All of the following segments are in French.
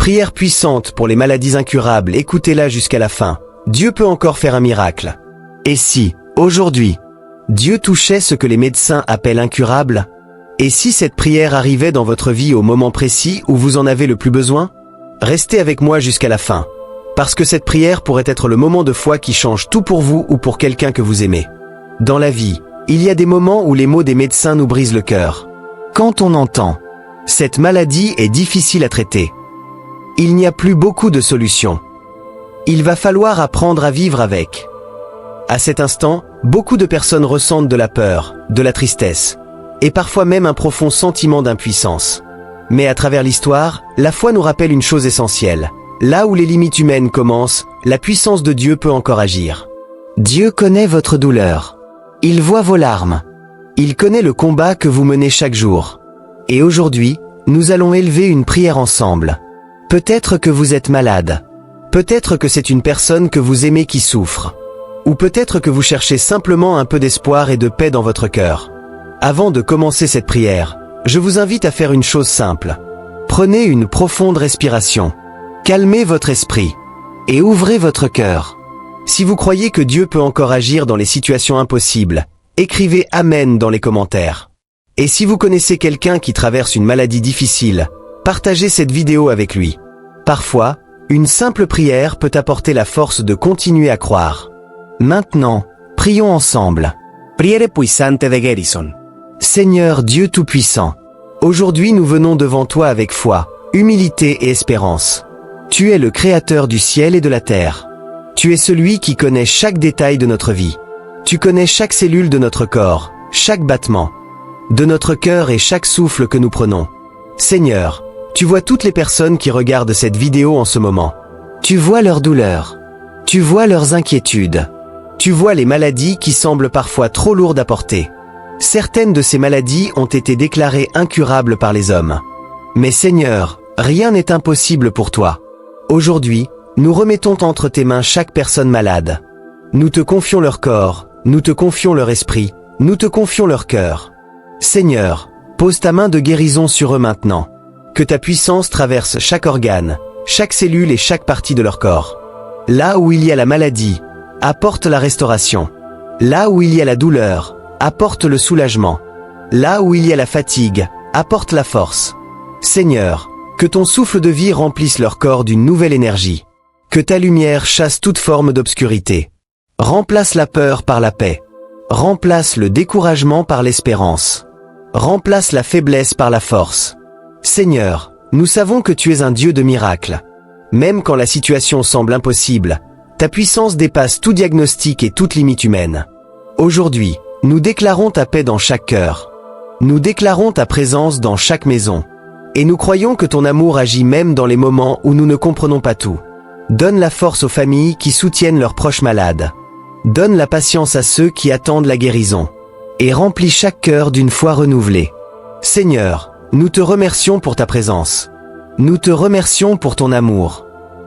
Prière puissante pour les maladies incurables, écoutez-la jusqu'à la fin. Dieu peut encore faire un miracle. Et si, aujourd'hui, Dieu touchait ce que les médecins appellent incurable? Et si cette prière arrivait dans votre vie au moment précis où vous en avez le plus besoin? Restez avec moi jusqu'à la fin. Parce que cette prière pourrait être le moment de foi qui change tout pour vous ou pour quelqu'un que vous aimez. Dans la vie, il y a des moments où les mots des médecins nous brisent le cœur. Quand on entend « cette maladie est difficile à traiter », il n'y a plus beaucoup de solutions. Il va falloir apprendre à vivre avec. À cet instant, beaucoup de personnes ressentent de la peur, de la tristesse, et parfois même un profond sentiment d'impuissance. Mais à travers l'histoire, la foi nous rappelle une chose essentielle. Là où les limites humaines commencent, la puissance de Dieu peut encore agir. Dieu connaît votre douleur. Il voit vos larmes. Il connaît le combat que vous menez chaque jour. Et aujourd'hui, nous allons élever une prière ensemble. Peut-être que vous êtes malade. Peut-être que c'est une personne que vous aimez qui souffre. Ou peut-être que vous cherchez simplement un peu d'espoir et de paix dans votre cœur. Avant de commencer cette prière, je vous invite à faire une chose simple. Prenez une profonde respiration. Calmez votre esprit. Et ouvrez votre cœur. Si vous croyez que Dieu peut encore agir dans les situations impossibles, écrivez Amen dans les commentaires. Et si vous connaissez quelqu'un qui traverse une maladie difficile, partagez cette vidéo avec lui. Parfois, une simple prière peut apporter la force de continuer à croire. Maintenant, prions ensemble. Priere puissante de Garrison. Seigneur Dieu Tout-Puissant, aujourd'hui nous venons devant toi avec foi, humilité et espérance. Tu es le Créateur du ciel et de la terre. Tu es celui qui connaît chaque détail de notre vie. Tu connais chaque cellule de notre corps, chaque battement de notre cœur et chaque souffle que nous prenons. Seigneur, tu vois toutes les personnes qui regardent cette vidéo en ce moment. Tu vois leurs douleurs. Tu vois leurs inquiétudes. Tu vois les maladies qui semblent parfois trop lourdes à porter. Certaines de ces maladies ont été déclarées incurables par les hommes. Mais Seigneur, rien n'est impossible pour toi. Aujourd'hui, nous remettons entre tes mains chaque personne malade. Nous te confions leur corps, nous te confions leur esprit, nous te confions leur cœur. Seigneur, pose ta main de guérison sur eux maintenant. Que ta puissance traverse chaque organe, chaque cellule et chaque partie de leur corps. Là où il y a la maladie, apporte la restauration. Là où il y a la douleur, apporte le soulagement. Là où il y a la fatigue, apporte la force. Seigneur, que ton souffle de vie remplisse leur corps d'une nouvelle énergie. Que ta lumière chasse toute forme d'obscurité. Remplace la peur par la paix. Remplace le découragement par l'espérance. Remplace la faiblesse par la force. Seigneur, nous savons que tu es un Dieu de miracles. Même quand la situation semble impossible, ta puissance dépasse tout diagnostic et toute limite humaine. Aujourd'hui, nous déclarons ta paix dans chaque cœur. Nous déclarons ta présence dans chaque maison. Et nous croyons que ton amour agit même dans les moments où nous ne comprenons pas tout. Donne la force aux familles qui soutiennent leurs proches malades. Donne la patience à ceux qui attendent la guérison. Et remplis chaque cœur d'une foi renouvelée. Seigneur, nous te remercions pour ta présence. Nous te remercions pour ton amour.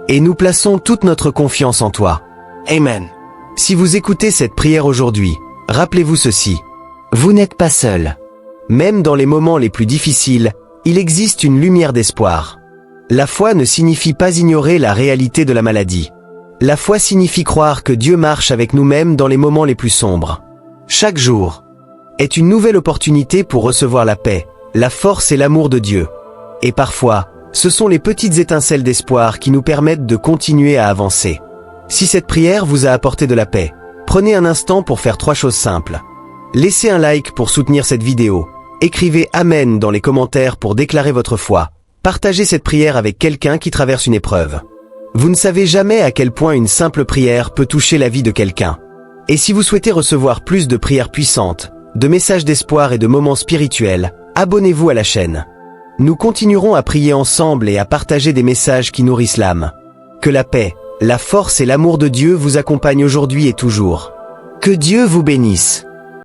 Et nous plaçons toute notre confiance en toi. Amen. Si vous écoutez cette prière aujourd'hui, rappelez-vous ceci. Vous n'êtes pas seul. Même dans les moments les plus difficiles, il existe une lumière d'espoir. La foi ne signifie pas ignorer la réalité de la maladie. La foi signifie croire que Dieu marche avec nous-mêmes dans les moments les plus sombres. Chaque jour est une nouvelle opportunité pour recevoir la paix, la force et l'amour de Dieu. Et parfois, ce sont les petites étincelles d'espoir qui nous permettent de continuer à avancer. Si cette prière vous a apporté de la paix, prenez un instant pour faire 3 choses simples. Laissez un like pour soutenir cette vidéo. Écrivez Amen dans les commentaires pour déclarer votre foi. Partagez cette prière avec quelqu'un qui traverse une épreuve. Vous ne savez jamais à quel point une simple prière peut toucher la vie de quelqu'un. Et si vous souhaitez recevoir plus de prières puissantes, de messages d'espoir et de moments spirituels, abonnez-vous à la chaîne. Nous continuerons à prier ensemble et à partager des messages qui nourrissent l'âme. Que la paix, la force et l'amour de Dieu vous accompagnent aujourd'hui et toujours. Que Dieu vous bénisse.